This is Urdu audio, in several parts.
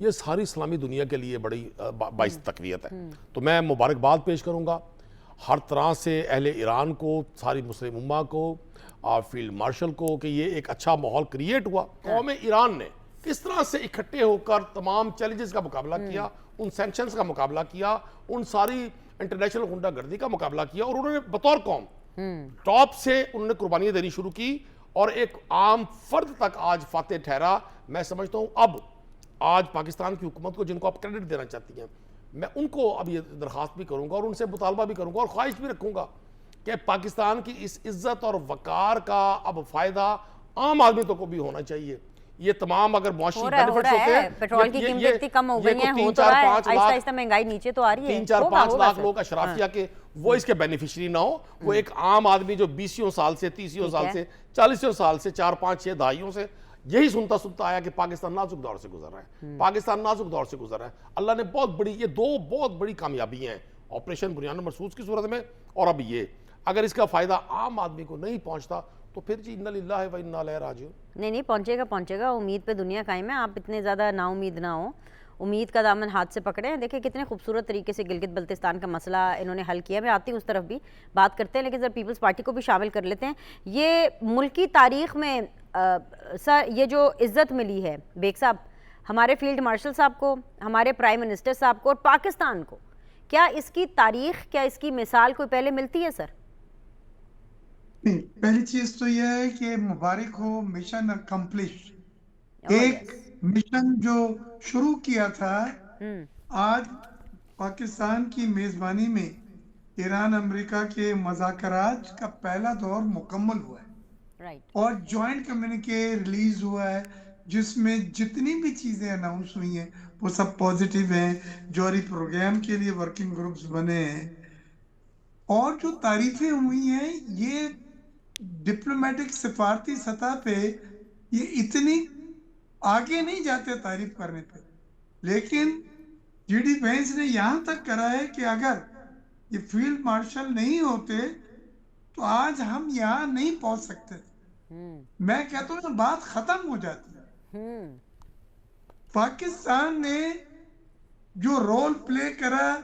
یہ ساری اسلامی دنیا کے لیے بڑی باعث تقویت ہے. تو میں مبارکباد پیش کروں گا ہر طرح سے اہل ایران کو, ساری مسلم امہ کو, فیلڈ مارشل کو, کہ یہ ایک اچھا ماحول کریٹ ہوا. قوم ایران نے کس طرح سے اکٹھے ہو کر تمام چیلنجز کا مقابلہ کیا, ان سینکشنز کا مقابلہ کیا, ان ساری انٹرنیشنل غنڈہ گردی کا مقابلہ کیا, اور انہوں نے بطور قوم ٹاپ سے انہوں نے قربانیاں دینی شروع کی, اور ایک عام فرد تک آج فاتح ٹھہرا. میں سمجھتا ہوں اب آج پاکستان کی حکومت کو, جن کو آپ کریڈٹ دینا چاہتی ہیں, میں ان کو اب یہ درخواست بھی کروں گا اور ان سے مطالبہ بھی کروں گا اور خواہش بھی رکھوں گا کہ پاکستان کی اس عزت اور وقار کا اب فائدہ عام آدمی تو کو بھی ہونا چاہیے. یہ تمام اگر معاشی بینیفٹس ہوتے ہیں, پیٹرول کی قیمتیں اتنی کم ہو گئی ہیں, ہو تو رہا ہے, آہستہ آہستہ مہنگائی نیچے تو آ رہی ہے, 3-4-5 لاکھ لوگ اشرافیہ کے وہ اس کے بینیفیشری نہ ہو, وہ ایک عام آدمی جو 20 سال سے 30 سال سے 40 سال سے 4-5-6 دہائیوں سے یہی سنتا آیا کہ پاکستان نازک دور سے گزر رہا ہے, پاکستان نازک دور سے گزر رہا ہے. اللہ نے بہت بڑی, یہ دو بہت بڑی کامیابی ہیں, آپریشن بنیان مرصوص کی صورت میں, اور اب یہ اگر اس کا فائدہ عام آدمی کو نہیں پہنچتا تو پھر جی انا للہ و انا الیہ راجعون. نہیں پہنچے گا. امید پہ دنیا قائم ہے, آپ اتنے زیادہ نا امید نہ ہوں, امید کا دامن ہاتھ سے پکڑے ہیں. دیکھیں کتنے خوبصورت طریقے سے گلگت بلتستان کا مسئلہ انہوں نے حل کیا. میں آتی ہوں اس طرف بھی بات کرتے ہیں, لیکن سر پیپلز پارٹی کو بھی شامل کر لیتے ہیں. یہ ملکی تاریخ میں سر یہ جو عزت ملی ہے بیگ صاحب, ہمارے فیلڈ مارشل صاحب کو, ہمارے پرائم منسٹر صاحب کو اور پاکستان کو, کیا اس کی تاریخ, کیا اس کی مثال کوئی پہلے ملتی ہے سر؟ پہلی چیز تو یہ ہے کہ مبارک ہو, مشن اکمپلش. ایک مشن جو شروع کیا تھا, آج پاکستان کی میزبانی میں ایران امریکہ کے مذاکرات کا پہلا دور مکمل ہوا ہے, اور جوائنٹ کمیونیکے ریلیز ہوا ہے جس میں جتنی بھی چیزیں اناؤنس ہوئی ہیں وہ سب پازیٹیو ہیں. جوہری پروگرام کے لیے ورکنگ گروپس بنے ہیں, اور جو تعریفیں ہوئی ہیں یہ ڈپلومیٹک سفارتی سطح پہ یہ اتنی آگے نہیں جاتے تعریف کرنے پہ, لیکن جی ڈی وینس نے یہاں تک کرا ہے کہ اگر یہ فیلڈ مارشل نہیں ہوتے تو آج ہم یہاں نہیں پہنچ سکتے. میں کہتا ہوں بات ختم ہو جاتی. پاکستان نے جو رول پلے کرا,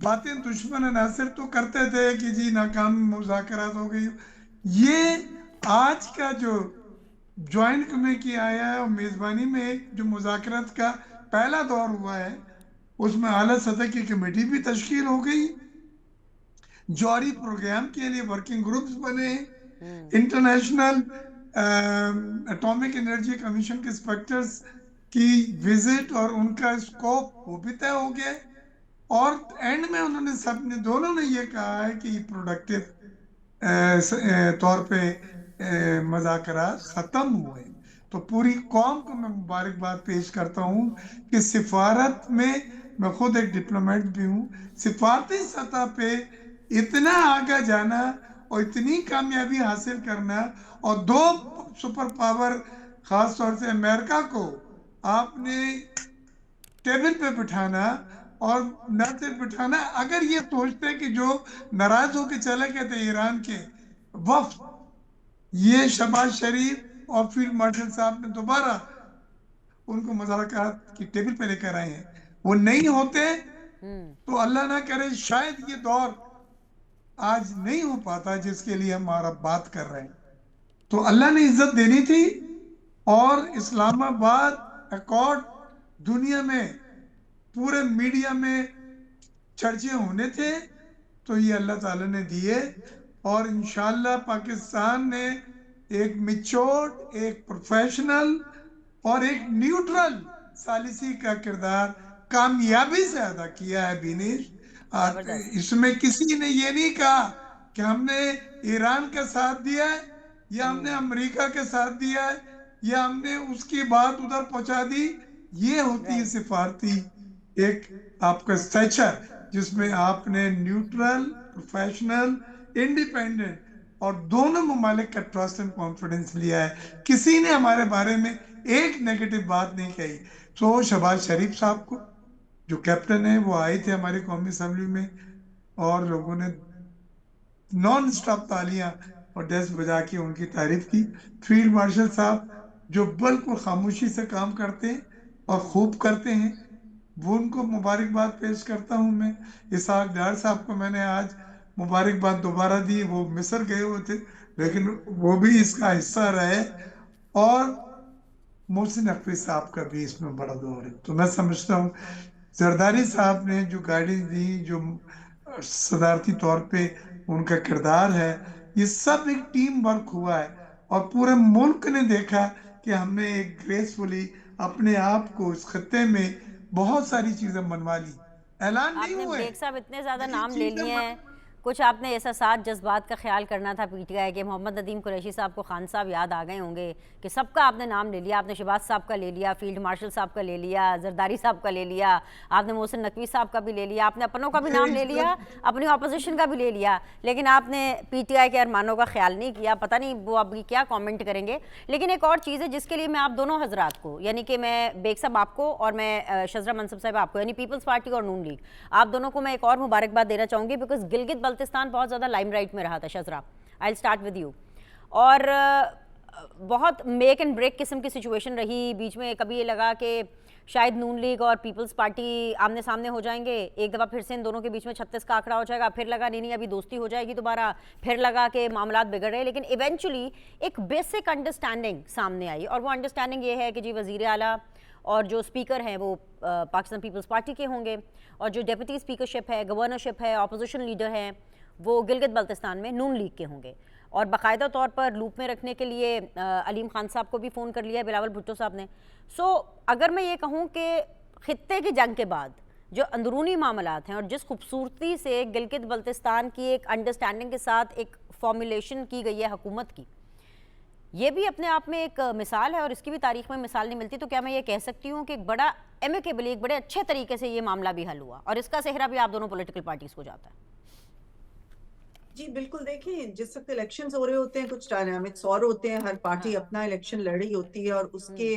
باتیں دشمن عناصر تو کرتے تھے کہ جی ناکام مذاکرات ہو گئی, یہ آج کا جو جوائنٹ کمیٹی آیا ہے اور میزبانی میں جو مذاکرات کا پہلا دور ہوا ہے اس میں اعلیٰ سطح کی کمیٹی بھی تشکیل ہو گئی, جوہری پروگرام کے لیے ورکنگ گروپس بنے, انٹرنیشنل اٹامک انرجی کمیشن کے انسپیکٹرز کی وزٹ اور ان کا اسکوپ وہ بھی طے ہو گیا, اور اینڈ میں انہوں نے سب نے دونوں نے یہ کہا ہے کہ یہ پروڈکٹیو طور پہ مذاکرات ختم ہوئے. تو پوری قوم کو میں مبارکباد پیش کرتا ہوں کہ سفارت میں, میں خود ایک ڈپلومیٹ بھی ہوں, سفارتی سطح پہ اتنا آگے جانا اور اتنی کامیابی حاصل کرنا, اور دو سپر پاور خاص طور سے امریکہ کو آپ نے ٹیبل پہ بٹھانا, اور نہ صرف بٹھانا, اگر یہ سوچتے کہ جو ناراض ہو کے چلے گئے تھے ایران کے وفد, یہ شہباز شریف اور فیلڈ مارشل صاحب نے دوبارہ ان کو مذاکرات کی ٹیبل پہ لے کر آئے ہیں, وہ نہیں ہوتے تو اللہ نہ کرے شاید یہ دور آج نہیں ہو پاتا جس کے لیے ہمارا بات کر رہے ہیں. تو اللہ نے عزت دینی تھی, اور اسلام آباد ایکارڈ دنیا میں پورے میڈیا میں چرچے ہونے تھے, تو یہ اللہ تعالیٰ نے دیے, اور انشاءاللہ پاکستان نے ایک میچورڈ, ایک پروفیشنل اور ایک نیوٹرل ثالثی کا کردار کامیابی سے ادا کیا ہے. بینیش, اس میں کسی نے یہ نہیں کہا کہ ہم نے ایران کا ساتھ دیا ہے, یا ہم نے امریکہ کے ساتھ دیا ہے, یا ہم نے اس کی بات ادھر پہنچا دی. یہ ہوتی ہے سفارتی ایک آپ کا اسٹیچر, جس میں آپ نے نیوٹرل, پروفیشنل, انڈیپینڈنٹ اور دونوں ممالک کا ٹرسٹ اینڈ کانفیڈنس لیا ہے. کسی نے ہمارے بارے میں ایک نیگیٹو بات نہیں کہی. تو شہباز شریف صاحب کو جو کیپٹن ہے وہ آئے تھے ہماری قومی اسمبلی میں, اور لوگوں نے نان سٹاپ تالیاں اور ڈیسک بجا کے ان کی تعریف کی. فیلڈ مارشل صاحب جو بالکل خاموشی سے کام کرتے ہیں اور خوب کرتے ہیں، وہ ان کو مبارکباد پیش کرتا ہوں میں۔ اسحاق ڈار صاحب کو میں نے آج مبارکباد دوبارہ دی، وہ مصر گئے ہوئے تھے لیکن وہ بھی اس کا حصہ رہے، اور محسن نقوی صاحب کا بھی اس میں بڑا دور ہے۔ تو میں سمجھتا ہوں زرداری صاحب نے جو گائیڈنس دی، جو صدارتی طور پہ ان کا کردار ہے، یہ سب ایک ٹیم ورک ہوا ہے، اور پورے ملک نے دیکھا کہ ہم نے ایک گریسفلی اپنے آپ کو اس خطے میں بہت ساری چیزیں منوا لی، اعلان آپ نہیں نے ہوئے بیگ صاحب اتنے زیادہ لیکن نام لے چیزیں لیے ہیں، کچھ آپ نے احساسات جذبات کا خیال کرنا تھا پی ٹی آئی کہ محمد ندیم قریشی صاحب کو خان صاحب یاد آ گئے ہوں گے کہ سب کا آپ نے نام لے لیا، آپ نے شہباز صاحب کا لے لیا، فیلڈ مارشل صاحب کا لے لیا، زرداری صاحب کا لے لیا، آپ نے محسن نقوی صاحب کا بھی لے لیا، آپ نے اپنوں کا بھی نام لے لیا، اپنی اپوزیشن کا بھی لے لیا، لیکن آپ نے پی ٹی آئی کے ارمانوں کا خیال نہیں کیا۔ پتہ نہیں وہ ابھی کیا کامنٹ کریں گے۔ لیکن ایک اور چیز ہے جس کے لیے میں آپ دونوں حضرات کو، یعنی کہ میں بیگ صاحب آپ کو اور میں شزرہ منصب صاحب آپ کو، یعنی پیپلز پارٹی اور نون لیگ، آپ دونوں کو میں ایک اور مبارکباد دینا چاہوں گی، بیکاز گلگت بلتستان بہت زیادہ لائم رائٹ میں رہا تھا۔ شزرہ آئی اسٹارٹ ود یو، اور بہت میک اینڈ بریک قسم کی سچویشن رہی، بیچ میں کبھی یہ لگا کہ شاید نون لیگ اور پیپلز پارٹی آمنے سامنے ہو جائیں گے، ایک دفعہ پھر سے ان دونوں کے بیچ میں 36 کا آنکڑا ہو جائے گا، پھر لگا نہیں ابھی دوستی ہو جائے گی دوبارہ، پھر لگا کہ معاملات بگڑ رہے، لیکن ایونچولی ایک بیسک انڈرسٹینڈنگ سامنے آئی، اور وہ انڈرسٹینڈنگ یہ ہے کہ جی وزیر اعلیٰ اور جو اسپیکر ہیں وہ پاکستان پیپلز پارٹی کے ہوں گے، اور جو ڈپٹی اسپیکرشپ ہے، گورنرشپ ہے، اپوزیشن لیڈر ہیں، وہ گلگت بلتستان میں نون لیگ کے ہوں گے۔ اور باقاعدہ طور پر لوپ میں رکھنے کے لیے علیم خان صاحب کو بھی فون کر لیا بلاول بھٹو صاحب نے۔ سو اگر میں یہ کہوں کہ خطے کی جنگ کے بعد جو اندرونی معاملات ہیں اور جس خوبصورتی سے گلگت بلتستان کی ایک انڈرسٹینڈنگ کے ساتھ ایک فارمولیشن کی گئی ہے حکومت کی، یہ بھی اپنے آپ میں ایک مثال ہے، اور اس کی بھی تاریخ میں مثال نہیں ملتی، تو کیا میں یہ کہہ سکتی ہوں کہ ایک بڑا ایمیکیبلی، ایک بڑے اچھے طریقے سے یہ معاملہ بھی حل ہوا، اور اس کا صحرا بھی آپ دونوں پولیٹیکل پارٹیز کو جاتا ہے؟ جی بالکل، دیکھیں جس وقت الیکشنز ہو رہے ہوتے ہیں کچھ ڈائنامکس اور ہوتے ہیں، ہر پارٹی اپنا الیکشن لڑ رہی ہوتی ہے اور اس کے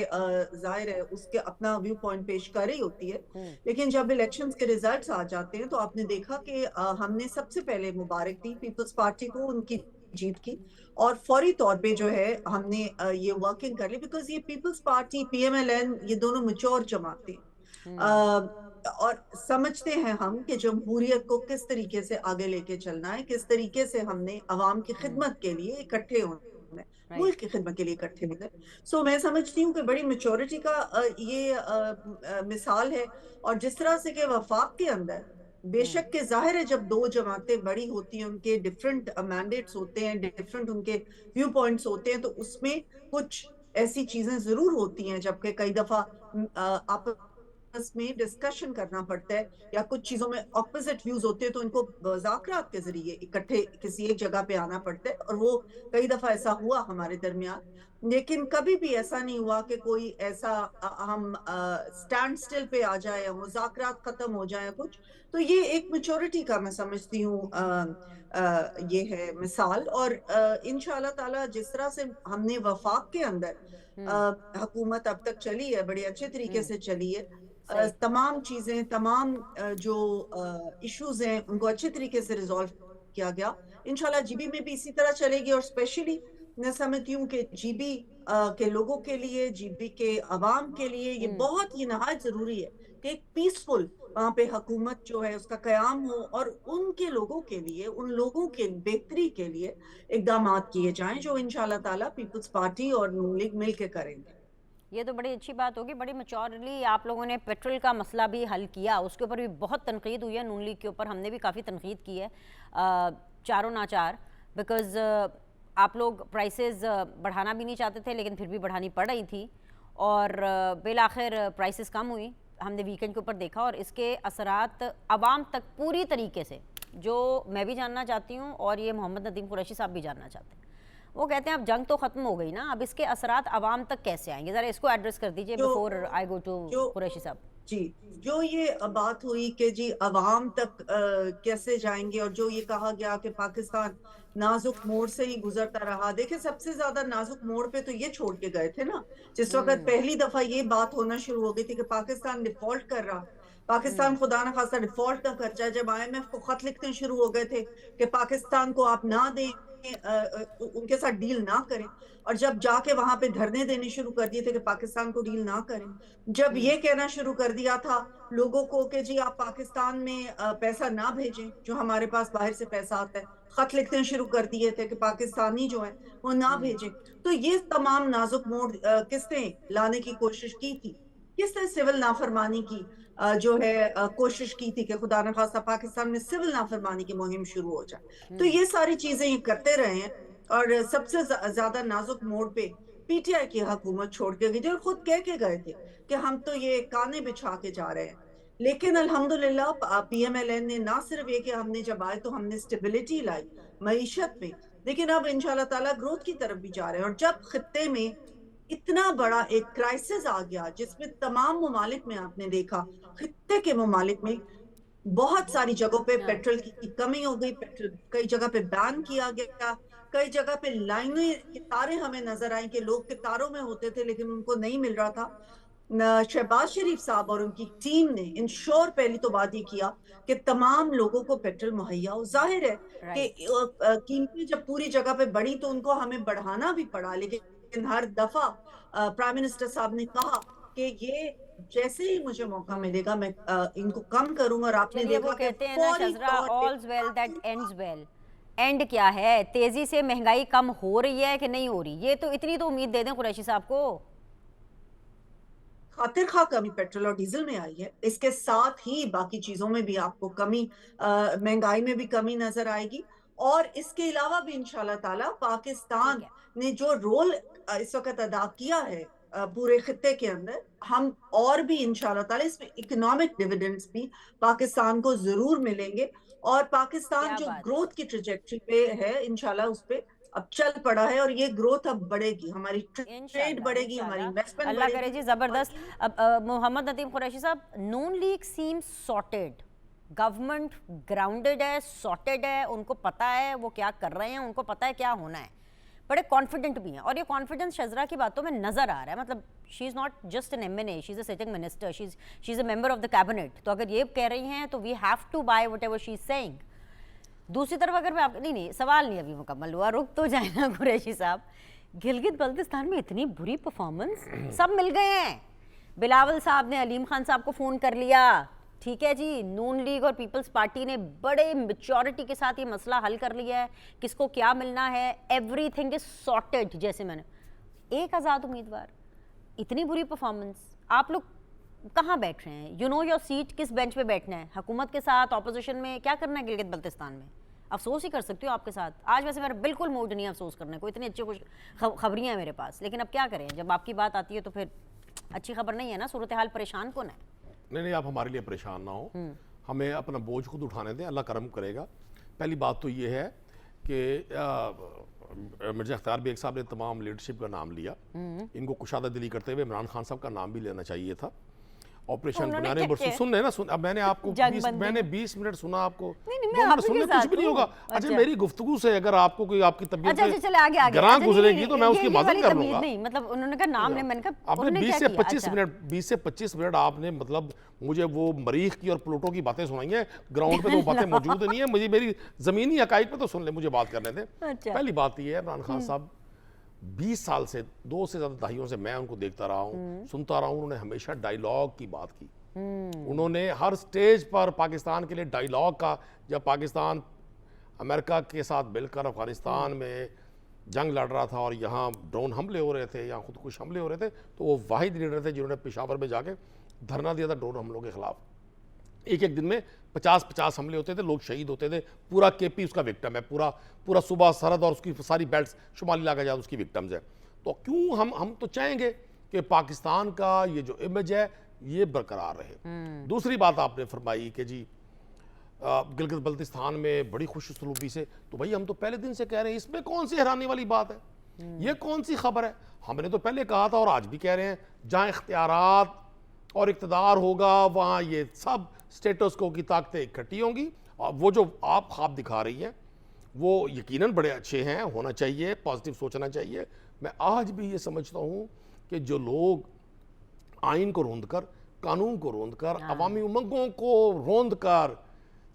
ظاہر ہے اس کے اپنا ویو پوائنٹ پیش کر رہی ہوتی ہے، لیکن جب الیکشنز کے ریزلٹس آ جاتے ہیں تو آپ نے دیکھا کہ ہم نے سب سے پہلے مبارک دی پیپلز پارٹی کو ان کی جیت کی، اور فوری طور پہ جو ہے ہم نے یہ ورکنگ کر لی، بیکاز یہ Peoples Party P M L N یہ دونوں میچور جماعتیں اور سمجھتے ہیں ہم کہ جمہوریت کو کس طریقے سے آگے لے کے چلنا ہے، کس طریقے سے ہم نے عوام کی خدمت کے لیے اکٹھے ہونا ہے، ملک کی خدمت کے لیے اکٹھے ہونا ہے۔ سو میں سمجھتی ہوں کہ بڑی میچورٹی کا یہ مثال ہے، اور جس طرح سے کہ وفاق کے اندر بے شک کہ ظاہر ہے جب دو جماعتیں بڑی ہوتی ہیں، ان کے ڈیفرنٹ مینڈیٹس ہوتے ہیں، ڈیفرنٹ ان کے ویو پوائنٹس ہوتے ہیں، تو اس میں کچھ ایسی چیزیں ضرور ہوتی ہیں جبکہ کئی دفعہ آپس میں ڈسکشن کرنا پڑتا ہے، یا کچھ چیزوں میں اپوزٹ ویوز ہوتے ہیں تو ان کو مذاکرات کے ذریعے اکٹھے کسی ایک جگہ پہ آنا پڑتا ہے، اور وہ کئی دفعہ ایسا ہوا ہمارے درمیان، لیکن کبھی بھی ایسا نہیں ہوا کہ کوئی ایسا ہم سٹینڈ سٹل پہ آ جائے، مذاکرات ختم ہو جائیں کچھ، تو یہ ایک میچورٹی کا میں سمجھتی ہوں یہ ہے مثال، اور انشاءاللہ تعالی جس طرح سے ہم نے وفاق کے اندر حکومت اب تک چلی ہے، بڑے اچھے طریقے سے چلی ہے، تمام چیزیں، تمام جو ایشوز ہیں ان کو اچھے طریقے سے ریزالو کیا گیا، انشاءاللہ جی بی میں بھی اسی طرح چلے گی، اور اسپیشلی میں سمجھتی ہوں کہ جی بی کے لوگوں کے لیے، جی بی کے عوام کے لیے یہ بہت ہی نہایت ضروری ہے کہ ایک پیسفل وہاں پہ حکومت جو ہے اس کا قیام ہو، اور ان کے لوگوں کے لیے، ان لوگوں کے بہتری کے لیے اقدامات کیے جائیں جو انشاءاللہ تعالی پیپلز پارٹی اور نون لیگ مل کے کریں گے۔ یہ تو بڑی اچھی بات ہوگی، بڑی میچورلی آپ لوگوں نے پیٹرول کا مسئلہ بھی حل کیا، اس کے اوپر بھی بہت تنقید ہوئی ہے، نون لیگ کے اوپر ہم نے بھی کافی تنقید کی ہے چاروں ناچار، بیکاز آپ لوگ پرائسز بڑھانا بھی نہیں چاہتے تھے لیکن پھر بھی بڑھانی پڑ رہی تھی، اور بالآخر پرائسز کم ہوئی، ہم نے ویکنڈ کے اوپر دیکھا، اور اس کے اثرات عوام تک پوری طریقے سے، جو میں بھی جاننا چاہتی ہوں اور یہ محمد ندیم قریشی صاحب بھی جاننا چاہتے ہیں، وہ کہتے ہیں اب جنگ تو ختم ہو گئی نا، اب اس کے اثرات عوام تک کیسے آئیں گے؟ ذرا اس کو ایڈریس کر دیجئے before I go to Qureshi صاحب۔ جی، جو یہ بات ہوئی کہ جی عوام تک کیسے جائیں گے، اور جو یہ کہا گیا کہ پاکستان نازک موڑ سے ہی گزرتا رہا، دیکھیں سب سے زیادہ نازک موڑ پہ تو یہ چھوڑ کے گئے تھے نا، جس وقت پہلی دفعہ یہ بات ہونا شروع ہو گئی تھی کہ پاکستان ڈیفالٹ کر رہا، پاکستان خدا نہ خواستہ ڈیفالٹ نہ کر جائے. جب IMF کو خط لکھنے شروع ہو گئے تھے کہ پاکستان کو آپ نہ دیں, ان کے ساتھ ڈیل نہ کریں, اور جب جا کے وہاں پہ دھرنے دینے شروع کر دیے تھے کہ پاکستان کو ڈیل نہ کریں, جب یہ کہنا شروع کر دیا تھا لوگوں کو کہ جی آپ پاکستان میں پیسہ نہ بھیجیں جو ہمارے پاس باہر سے پیسہ آتا ہے, خط لکھنے شروع کر دیے تھے کہ پاکستانی جو ہیں وہ نہ بھیجیں, تو یہ تمام نازک موڑ کس نے لانے کی کوشش کی تھی؟ کس نے سول نافرمانی کی جو ہے کوشش کی تھی کہ خدا نہ خواستہ پاکستان میں سول نافرمانی کی مہم شروع ہو جائے؟ تو یہ ساری چیزیں یہ کرتے رہے ہیں, اور سب سے زیادہ نازک موڑ پہ PTI کی حکومت چھوڑ کے گئی تھی, اور خود کہہ کے گئے تھے کہ ہم تو یہ کانے بچھا کے جا رہے ہیں. لیکن الحمدللہ PMLN نے نہ صرف یہ کہ ہم نے جب آئے تو ہم نے اسٹیبلٹی لائی معیشت میں, لیکن اب انشاءاللہ تعالیٰ گروتھ کی طرف بھی جا رہے ہیں. اور جب خطے میں اتنا بڑا ایک کرائسس آ گیا جس میں تمام ممالک میں آپ نے دیکھا, خطے کے ممالک میں بہت ساری جگہوں پہ پیٹرول کی کمی ہو گئی, پیٹرول کئی جگہ پہ بین کیا گیا, کئی جگہ پہ لائنیں قطاریں ہمیں نظر آئیں کہ لوگ قطاروں میں ہوتے تھے لیکن ان کو نہیں مل رہا تھا. شہباز شریف صاحب اور ان کی ٹیم نے انشور پہلی تو بات یہ کیا کہ تمام لوگوں کو پیٹرول مہیا ہو. ظاہر ہے کہ قیمتیں جب پوری جگہ پہ بڑھی تو ان کو ہمیں بڑھانا بھی پڑا, لیکن ہر دفعہ پرائم منسٹر صاحب نے کہا کہ یہ جیسے ہی مجھے موقع ملے گا میں ان کو کم کروں گا. اور آپ نے دیکھا کہ کہتے ہیں نا شذرا, all's well that ends well. And کیا ہے؟ تیزی سے مہنگائی کم ہو رہی ہے کہ نہیں ہو رہی؟ یہ تو اتنی تو امید دے دیں قریشی صاحب کو. خاطر خواہ کمی پیٹرول اور ڈیزل میں آئی ہے, اس کے ساتھ ہی باقی چیزوں میں بھی آپ کو کمی, مہنگائی میں بھی کمی نظر آئے گی. اور اس کے علاوہ بھی انشاءاللہ تعالیٰ پاکستان نے جو رول اس وقت ادا کیا ہے پورے خطے کے اندر, ہم اور بھی انشاءاللہ تعالیٰ اس میں اکنامک ڈیویڈنڈز بھی پاکستان کو ضرور ملیں گے. اور پاکستان جو گروتھ کی ٹریجیکٹری پہ ہے انشاءاللہ اس پہ اب چل پڑا ہے, اور یہ گروتھ اب بڑھے گی, ہماری ٹریڈ بڑھے گی, ہماری انویسٹمنٹ اللہ کرے جی زبردست. اب محمد ندیم قریشی صاحب, نون لیگ سیم سارٹیڈ, گورنمنٹ گراؤنڈڈ ہے, سارٹیڈ ہے, ان کو پتہ ہے وہ کیا کر رہے ہیں, ان کو پتہ ہے کیا ہونا ہے, بڑے کانفیڈنٹ بھی ہیں. اور یہ کانفیڈنس شذرا کی باتوں میں نظر آ رہا ہے. مطلب she is not just an MNA, she is a sitting minister, she is a member of the cabinet. تو اگر یہ کہہ رہی ہیں تو we have to buy whatever she is saying. دوسری طرف اگر میں آپ نہیں سوال نہیں ابھی مکمل ہوا, رک تو جائے نا قریشی صاحب. گلگت بلتستان میں اتنی بری پرفارمنس, سب مل گئے ہیں. بلاول صاحب نے علیم خان صاحب کو فون کر لیا, ٹھیک ہے جی, نون لیگ اور پیپلز پارٹی نے بڑے میچورٹی کے ساتھ یہ مسئلہ حل کر لیا ہے, کس کو کیا ملنا ہے, ایوری تھنگ از سارٹیڈ. جیسے میں نے ایک آزاد امیدوار, اتنی بری پرفارمنس, آپ لوگ کہاں بیٹھ رہے ہیں؟ یو نو یور سیٹ, کس بینچ پہ بیٹھنا ہے, حکومت کے ساتھ, اپوزیشن میں, کیا کرنا ہے گلگت بلتستان میں؟ افسوس ہی کر سکتی ہوں آپ کے ساتھ. آج ویسے میرا بالکل موڈ نہیں ہے افسوس کرنے کو, اتنی اچھی خوش خبریاں ہیں میرے پاس, لیکن اب کیا کریں, جب آپ کی بات آتی ہے تو پھر اچھی خبر نہیں ہے نا. صورتحال پریشان کون ہے؟ نہیں, آپ ہمارے لیے پریشان نہ ہو, ہمیں اپنا بوجھ خود اٹھانے دیں, اللہ کرم کرے گا. پہلی بات تو یہ ہے کہ مرزا اختیار بیگ صاحب نے تمام لیڈرشپ کا نام لیا, ان کو کشادہ دلی کرتے ہوئے عمران خان صاحب کا نام بھی لینا چاہیے تھا. آپریشن بنانے پر سن رہے نا, اب میں نے آپ کو 20 منٹ سنا, آپ کو 2 منٹ سننے کچھ بھی نہیں ہوگا. اچھا میری گفتگو سے اگر آپ کو کوئی آپ کی طبیعت گراں گزرے گی تو میں اس کی معذرت کر لوں گا. مطلب انہوں نے کہا نام لیں, میں نے کہا آپ نے 20 سے 25 منٹ آپ نے مطلب مجھے وہ مریخ کی اور پلوٹو کی باتیں سنائی ہیں, گراؤنڈ پہ تو باتیں موجود نہیں ہیں, مجھے میری زمینی حقائق پہ تو سن لیں, مجھے بات کرنے دیں. پہلی بات یہ ہے, عمران خان صاحب 20 سال سے, 2 سے زیادہ دہائیوں سے میں ان کو دیکھتا رہا ہوں, سنتا رہا ہوں, انہوں نے ہمیشہ ڈائیلاگ کی بات کی. انہوں نے ہر سٹیج پر پاکستان کے لیے ڈائیلاگ کا, جب پاکستان امریکہ کے ساتھ مل کر افغانستان میں جنگ لڑ رہا تھا اور یہاں ڈرون حملے ہو رہے تھے یا خودکش حملے ہو رہے تھے, تو وہ واحد لیڈر تھے جنہوں نے پشاور میں جا کے دھرنا دیا تھا ڈرون حملوں کے خلاف. ایک دن میں 50 حملے ہوتے تھے, لوگ شہید ہوتے تھے, پورا KP اس کا وکٹم ہے, پورا صوبہ سرحد اور اس کی ساری بیلٹس شمالی علاقہ جات اس کی وکٹمز ہے. تو کیوں ہم تو چاہیں گے کہ پاکستان کا یہ جو امیج ہے یہ برقرار رہے. دوسری بات آپ نے فرمائی کہ جی گلگت بلتستان میں بڑی خوش سلوکی سے, تو بھائی ہم تو پہلے دن سے کہہ رہے ہیں, اس میں کون سی حیرانی والی بات ہے, یہ کون سی خبر ہے؟ ہم نے تو پہلے کہا تھا اور آج بھی کہہ رہے ہیں, جہاں اختیارات اور اقتدار ہوگا وہاں یہ سب سٹیٹس کو کی طاقتیں اکٹھی ہوں گی. اور وہ جو آپ خواب دکھا رہی ہیں وہ یقیناً بڑے اچھے ہیں, ہونا چاہیے, پازیٹیو سوچنا چاہیے. میں آج بھی یہ سمجھتا ہوں کہ جو لوگ آئین کو روند کر قانون کو روند کر عوامی امنگوں کو روند کر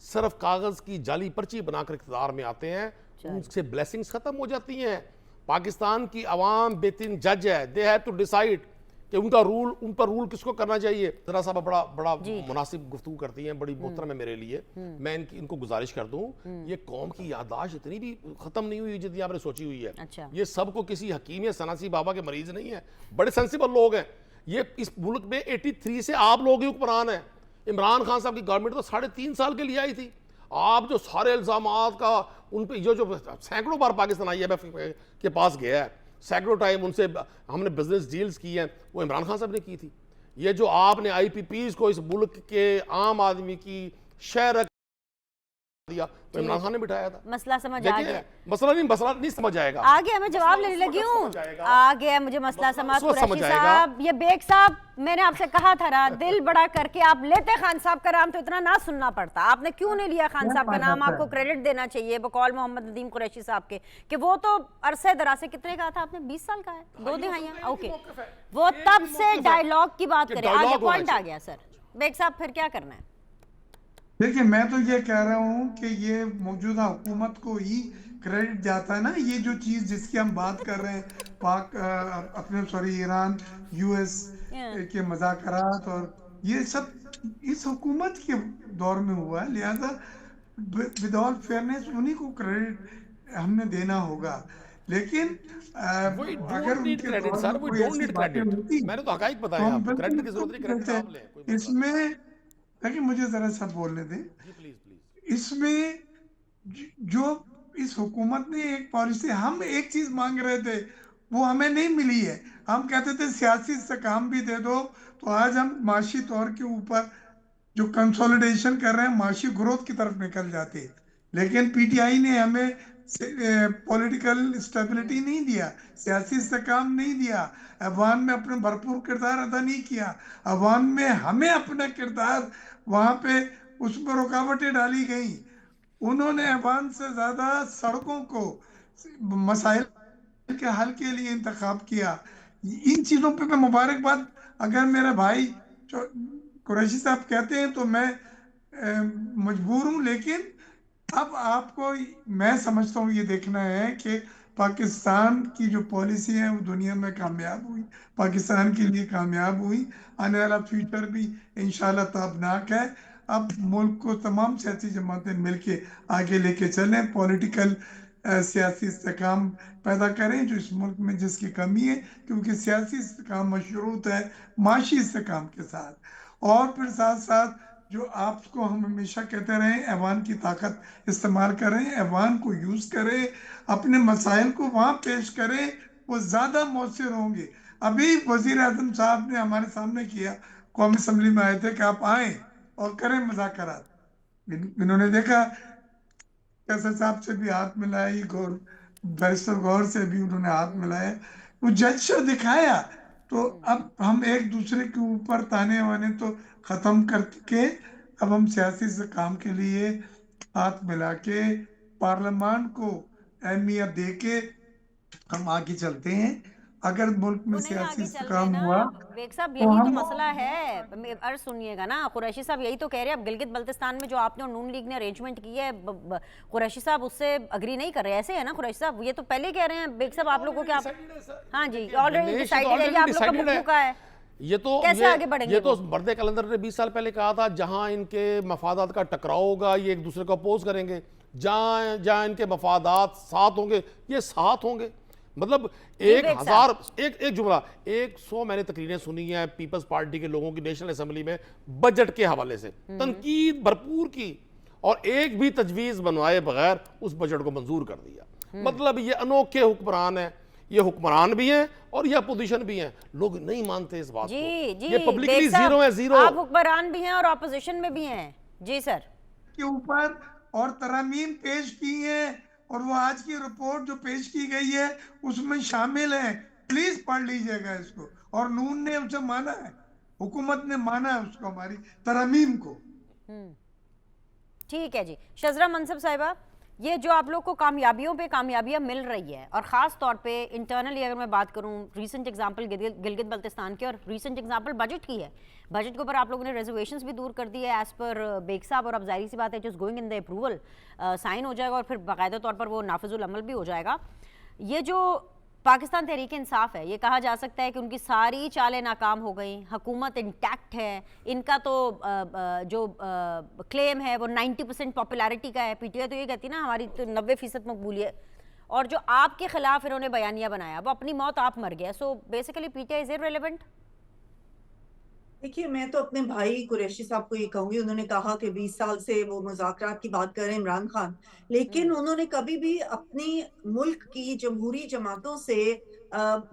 صرف کاغذ کی جعلی پرچی بنا کر اقتدار میں آتے ہیں، ان سے بلیسنگز ختم ہو جاتی ہیں. پاکستان کی عوام بہترین جج ہے، دے ہیو ٹو ڈیسائیڈ کہ ان پر رول کس کو کرنا چاہیے. ذرا صاحب بڑا مناسب گفتگو کرتی ہیں، بڑی محترم ہے میرے لیے. میں ان کو گزارش کر دوں، یہ قوم کی یادداشت اتنی بھی ختم نہیں ہوئی جتنی آپ نے سوچی ہوئی ہے. یہ سب کو کسی حکیم یا سناسی بابا کے مریض نہیں ہیں، بڑے سینسیبل لوگ ہیں. یہ اس ملک میں 83 سے آپ لوگ ہی حکمران ہیں. عمران خان صاحب کی گورنمنٹ تو 3.5 سال کے لیے آئی تھی. آپ جو سارے الزامات کا ان پہ جو سینکڑوں بار پاکستان آئی ایم ایف کے پاس گیا ہے، سینکڑوں ٹائم ان سے ہم نے بزنس ڈیلز کی ہیں، وہ عمران خان صاحب نے کی تھی. یہ جو آپ نے آئی پی پیز کو اس ملک کے عام آدمی کی شہر دیا، تو عمران خان نے بٹھایا تھا. مسئلہ سمجھ آ گیا. مسئلہ نہیں سمجھ آئے گا. آگے میں جواب لینے لگی ہوں. آگے مجھے مسئلہ سمجھ. قریشی صاحب، یہ بیگ صاحب، میں نے آپ سے کہا تھا نا، دل بڑا کر کے آپ لیتے خان صاحب کا نام تو اتنا نہ سننا پڑتا. آپ نے کیوں نہیں لیا خان صاحب کا نام؟ آپ کو کریڈٹ دینا چاہیے بقول محمد ندیم قریشی صاحب کے، کہ وہ تو عرصے دراز سے کتنے کہا تھا آپ نے؟ 20 سال کا ہے، 2 دہائیاں. اوکے، وہ تب سے ڈائیلاگ کی بات کریں. آگے پوائنٹ آ گیا. سر بیگ صاحب پھر کیا کرنا ہے؟ دیکھیں، میں تو یہ کہہ رہا ہوں کہ یہ موجودہ حکومت کو ہی کریڈٹ جاتا ہے نا. یہ جو چیز جس کی ہم بات کر رہے ہیں، ایران یو ایس کے مذاکرات، اور یہ سب اس حکومت کے دور میں ہوا ہے. لہذا ود آل فیئرنیس انہی کو کریڈٹ ہم نے دینا ہوگا. لیکن اگر ان کے دور میں کوئی ایسی باتیں ہوتی میں نے تو حقائق بتایا آپ کو، کریڈٹ کی ضرورت نہیں، کریڈٹ آپ لیں. اس میں لیکن مجھے ذرا سا بولنے دیں. اس میں جو اس حکومت نے ایک پالیسی، ہم ایک چیز مانگ رہے تھے وہ ہمیں نہیں ملی ہے. ہم کہتے تھے سیاسی استحکام بھی دے دو، تو آج ہم معاشی طور کے اوپر جو کنسولیڈیشن کر رہے ہیں، معاشی گروتھ کی طرف نکل جاتے. لیکن پی ٹی آئی نے ہمیں پولیٹیکل اسٹیبلٹی نہیں دیا، سیاسی استحکام نہیں دیا، عوام میں اپنا بھرپور کردار ادا نہیں کیا. عوام میں ہمیں اپنا کردار وہاں پہ اس میں رکاوٹیں ڈالی گئیں. انہوں نے عوام سے زیادہ سڑکوں کو مسائل کے حل کے لیے انتخاب کیا. ان چیزوں پہ میں مبارکباد، اگر میرے بھائی قریشی صاحب کہتے ہیں تو میں مجبور ہوں. لیکن اب آپ کو، میں سمجھتا ہوں، یہ دیکھنا ہے کہ پاکستان کی جو پالیسی ہے وہ دنیا میں کامیاب ہوئی، پاکستان کے لیے کامیاب ہوئی. آنے والا فیوچر بھی انشاءاللہ تابناک ہے. اب ملک کو تمام سیاسی جماعتیں مل کے آگے لے کے چلیں، پولیٹیکل سیاسی استحکام پیدا کریں جو اس ملک میں جس کی کمی ہے، کیونکہ سیاسی استحکام مشروط ہے معاشی استحکام کے ساتھ. اور پھر ساتھ ساتھ جو آپ کو ہم ہمیشہ کہتے رہے، ایوان کی طاقت استعمال کریں، ایوان کو یوز کریں، اپنے مسائل کو وہاں پیش کریں، وہ زیادہ مؤثر ہوں گے. ابھی وزیر اعظم صاحب نے ہمارے سامنے کیا، قومی اسمبلی میں آئے تھے کہ آپ آئیں اور کریں مذاکرات. انہوں نے دیکھا کیسر صاحب سے بھی ہاتھ ملائی، بیرسٹر غور سے بھی انہوں نے ہاتھ ملایا، وہ جج دکھایا. تو اب ہم ایک دوسرے کے اوپر تانے وانے تو ختم کر کے اب ہم سیاسی استحکام کے لیے ہاتھ ملا کے پارلیمان کو اہمیت دے کے ہم آگے چلتے ہیں. اگر ملک میں سیاسی استحکام ہوا، بیگ صاحب یہی تو مسئلہ ہے. عرض سنیے گا نا، قریشی صاحب یہی تو کہہ رہے ہیں. اب گلگت بلتستان میں جو آپ نے اور نون لیگ نے ارینجمنٹ کی ہے، قریشی صاحب اس سے اگری نہیں کر رہے، ایسے ہے نا قریشی صاحب؟ یہ تو پہلے کہہ رہے ہیں بیگ صاحب آپ لوگوں کو، ہاں جی آلریڈی ڈیسائیڈڈ ہے، آپ لوگ کا بک چکا ہے. کیسے آگے بڑھیں گے؟ یہ تو برد کلندر نے 20 سال پہلے کہا تھا، جہاں ان کے مفادات کا ٹکراؤ ہوگا یہ ایک دوسرے کو اپوز کریں گے، جہاں ان کے مفادات ساتھ ہوں گے یہ ساتھ ہوں گے. مطلب 1000 ایک جملہ 100 میں نے تقریریں سنی ہیں پیپلز پارٹی کے لوگوں کی نیشنل اسمبلی میں بجٹ کے حوالے سے، تنقید بھرپور کی، اور ایک بھی تجویز بنوائے بغیر اس بجٹ کو منظور کر دیا. مطلب یہ انوکھے حکمران ہیں، یہ حکمران بھی ہیں اور یہ اپوزیشن بھی ہیں. لوگ نہیں مانتے اس بات کو. یہ پبلکلی زیرو ہے، زیرو. آپ حکمران بھی ہیں اور اپوزیشن میں بھی ہیں. جی سر. کے اوپر اور ترامیم پیش کی ہیں، اور وہ آج کی رپورٹ جو پیش کی گئی ہے اس میں شامل ہیں. پلیز پڑھ لیجئے گا اس کو. اور نون نے اسے مانا ہے، حکومت نے مانا ہے اس کو، ہماری ترامیم کو. ٹھیک ہے جی. شزرہ منصب صاحبہ، یہ جو آپ لوگ کو کامیابیوں پہ کامیابیاں مل رہی ہے، اور خاص طور پہ انٹرنلی اگر میں بات کروں، ریسنٹ ایگزامپل گلگت بلتستان کی اور ریسنٹ ایگزامپل بجٹ کی ہے. بجٹ کے اوپر آپ لوگوں نے ریزرویشنز بھی دور کر دی ہے ایز پر بیگ صاحب، اور اب ظاہری سی بات ہے جس going in the approval sign ہو جائے گا اور پھر باقاعدہ طور پر وہ نافذ العمل بھی ہو جائے گا. یہ جو پاکستان تحریک انصاف ہے، یہ کہا جا سکتا ہے کہ ان کی ساری چالیں ناکام ہو گئیں، حکومت انٹیکٹ ہے، ان کا تو جو کلیم ہے وہ 90% پاپولیرٹی کا ہے. پی ٹی آئی تو یہ کہتی ہے نا ہماری تو 90% مقبولیت، اور جو آپ کے خلاف انہوں نے بیانیہ بنایا وہ اپنی موت آپ مر گیا. So basically P T I is irrelevant. دیکھیے میں تو اپنے بھائی قریشی صاحب کو یہ کہوں گی، انہوں نے کہا کہ 20 سال سے وہ مذاکرات کی بات کر رہے ہیں عمران خان، لیکن انہوں نے کبھی بھی اپنی ملک کی جمہوری جماعتوں سے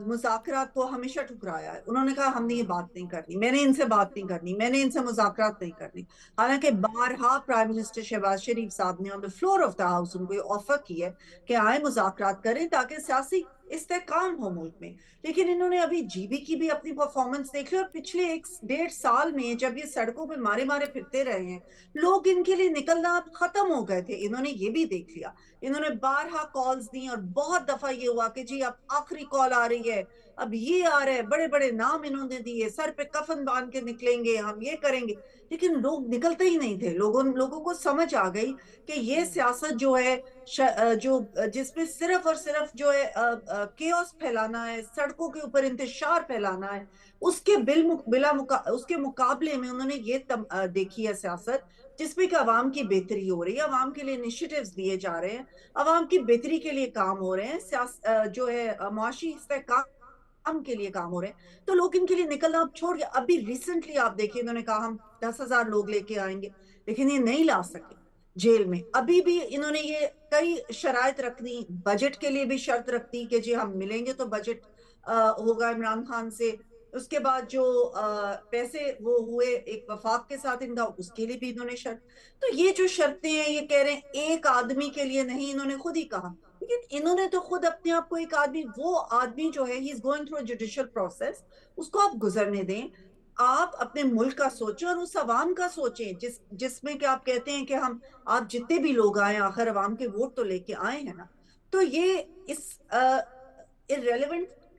مذاکرات کو ہمیشہ ٹھکرایا ہے. انہوں نے کہا ہم نے یہ بات نہیں کرنی، میں نے ان سے بات نہیں کرنی، میں نے ان سے مذاکرات نہیں کرنی. حالانکہ بارہا پرائم منسٹر شہباز شریف صاحب نے on the floor of the house ان کو یہ آفر کی ہے کہ آئیں مذاکرات کریں تاکہ سیاسی استحکام ہو ملک میں. لیکن انہوں نے ابھی جی بی کی بھی اپنی پرفارمنس دیکھ لی، اور پچھلے 1.5 سال میں جب یہ سڑکوں پہ مارے پھرتے رہے ہیں، لوگ ان کے لیے نکلنا ختم ہو گئے تھے. انہوں نے یہ بھی دیکھ لیا، انہوں نے بارہا کالز دی، اور بہت دفعہ یہ ہوا کہ جی اب آخری کال آ رہی ہے، اب یہ آ رہا ہے، بڑے بڑے نام انہوں نے دیے، سر پہ کفن باندھ کے نکلیں گے، ہم یہ کریں گے. لیکن لوگ نکلتے ہی نہیں تھے. لوگوں کو سمجھ آ گئی کہ یہ سیاست جو ہے جو جس میں صرف اور صرف جو ہے کیوس پھیلانا ہے، سڑکوں کے اوپر انتشار پھیلانا ہے، اس کے مقابلے میں انہوں نے یہ دیکھی ہے سیاست جس میں کہ عوام کی بہتری ہو رہی ہے، عوام کے لیے انیشیٹیوز دیے جا رہے ہیں، عوام کی بہتری کے لیے کام ہو رہے ہیں، جو ہے معاشی استحکام کے لیے کام ہو رہے ہیں. تو لوگ ان کے لیے نکلنا اب چھوڑ گیا. ابھی ریسنٹلی آپ دیکھیں انہوں نے کہا ہم 10,000 لوگ لے کے آئیں گے، لیکن یہ نہیں لا سکے جیل میں. ابھی بھی انہوں نے یہ کئی شرائط رکھنی، بجٹ کے لیے بھی شرط رکھتی کہ جی ہم ملیں گے تو بجٹ ہوگا عمران خان سے. اس کے بعد جو پیسے وہ ہوئے ایک وفاق کے ساتھ ان کا، اس کے لیے بھی انہوں نے شرط. تو یہ جو شرطیں ہیں یہ کہہ رہے ہیں ایک آدمی کے لیے نہیں، انہوں نے خود ہی کہا. لیکن انہوں نے تو خود اپنے آپ کو ایک آدمی، وہ آدمی جو ہے he is going through judicial process, اس کو آپ گزرنے دیں. آپ اپنے ملک کا سوچیں اور اس عوام کا سوچیں جس میں کہ آپ کہتے ہیں کہ آپ جتنے بھی لوگ آئے آخر عوام کے ووٹ تو لے کے آئے ہیں نا. تو یہ اس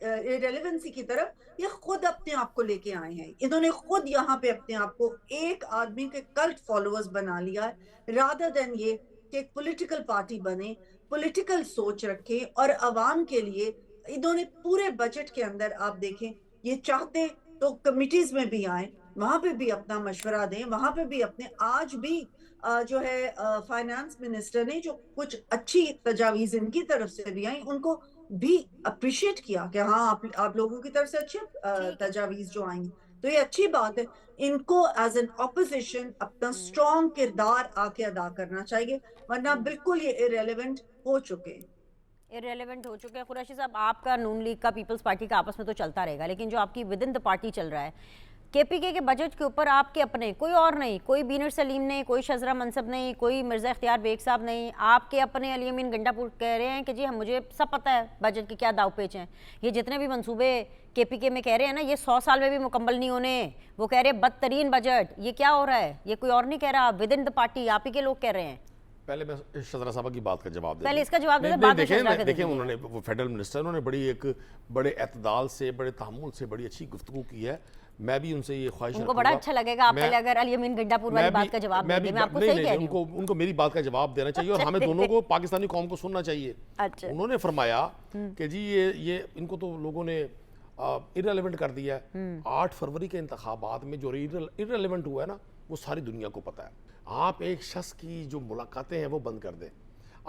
irrelevancy کی طرف یہ خود اپنے آپ کو لے کے آئے ہیں. انہوں نے خود یہاں پہ اپنے آپ کو ایک آدمی کے کلٹ فالوورز بنا لیا ہے، rather than یہ کہ ایک پولیٹیکل پارٹی بنے، پولیٹیکل سوچ رکھیں اور عوام کے لیے. انہوں نے پورے بجٹ کے اندر آپ دیکھیں، یہ چاہتے تو کمیٹیز میں بھی آئیں، وہاں پہ بھی اپنا مشورہ دیں، وہاں پہ بھی اپنے. آج بھی جو ہے فائنانس منسٹر نے جو کچھ اچھی تجاویز ان کی طرف سے بھی آئیں، ان کو بھی اپریشیٹ کیا کہ ہاں آپ لوگوں کی طرف سے اچھی تجاویز جو آئیں، تو یہ اچھی بات ہے. ان کو ایز این اپوزیشن اپنا اسٹرانگ کردار آ کے ادا کرنا چاہیے، ورنہ بالکل یہ irrelevant ہو چکے ہیں. irrelevant ہو چکے ہیں. قریشی صاحب، آپ کا نون لیگ کا پیپلز پارٹی کا آپس میں تو چلتا رہے گا، لیکن جو آپ کی ود ان دا پارٹی چل رہا ہے کے پی کے بجٹ کے اوپر، آپ کے اپنے کوئی اور نہیں، کوئی بینر سلیم نہیں، کوئی شزرہ منصب نہیں، کوئی مرزا اختیار بیگ صاحب نہیں، آپ کے اپنے علی امین گنڈا پور کہہ رہے ہیں کہ جی مجھے سب پتہ ہے بجٹ کے کیا داؤ پیچ ہیں. یہ جتنے بھی منصوبے کے پی کے میں کہہ رہے ہیں نا، یہ 100 سال میں بھی مکمل نہیں ہونے. وہ کہہ رہے ہیں بدترین بجٹ. یہ کیا ہو رہا ہے؟ یہ کوئی اور نہیں کہہ رہا، ود ان دا پارٹی آپ ہی کے لوگ کہہ رہے ہیں. پہلے میں شذرا صاحبہ کی بات کا جواب دیں. پہلے اس کا جواب دیں، بعد میں شذرا کا دیکھیں انہوں نے وہ فیڈرل منسٹر، انہوں نے بڑے اعتدال سے، بڑے تحمل سے بڑی اچھی گفتگو کی ہے. میں بھی ان سے یہ خواہش رکھوں گا، ان کو بڑا اچھا لگے گا آپ پہلے اگر علی امین گنڈا پور والی بات کا جواب دیں گے. میں آپ کو صحیح کہہ رہی ہوں، ان کو میری بات کا جواب دینا چاہیے اور ہمیں دونوں کو پاکستانی قوم کو سننا چاہیے. انہوں نے فرمایا کہ جی یہ ان کو تو لوگوں نے irrelevant کر دیا ہے. 8 فروری کے انتخابات میں جو irrelevant ہوا ہے نا، وہ ساری دنیا کو پتہ ہے. آپ ایک شخص کی جو ملاقاتیں ہیں وہ بند کر دیں،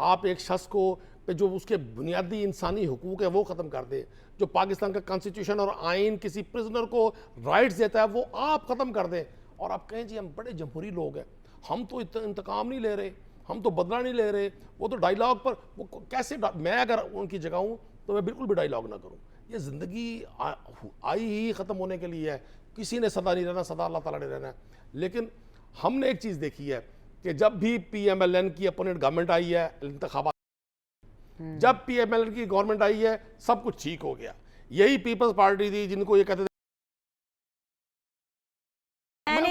آپ ایک شخص کو جو اس کے بنیادی انسانی حقوق ہے وہ ختم کر دیں، جو پاکستان کا کانسٹیٹیوشن اور آئین کسی پرزنر کو رائٹس دیتا ہے وہ آپ ختم کر دیں، اور آپ کہیں جی ہم بڑے جمہوری لوگ ہیں، ہم تو انتقام نہیں لے رہے، ہم تو بدلہ نہیں لے رہے. وہ تو ڈائیلاگ پر وہ کیسے، میں اگر ان کی جگہ ہوں تو میں بالکل بھی ڈائیلاگ نہ کروں. یہ زندگی آئی ہی ختم ہونے کے لیے ہے. کسی نے سدا نہیں رہنا، سدا اللہ تعالیٰ نے رہنا ہے. لیکن ہم نے ایک چیز دیکھی ہے کہ جب بھی پی ایم ایل این کی اپوننٹ گورنمنٹ آئی ہے انتخابات، جب پی ایم ایل این کی گورنمنٹ آئی ہے سب کچھ ٹھیک ہو گیا. یہی پیپلز پارٹی تھی جن کو یہ کہتے تھے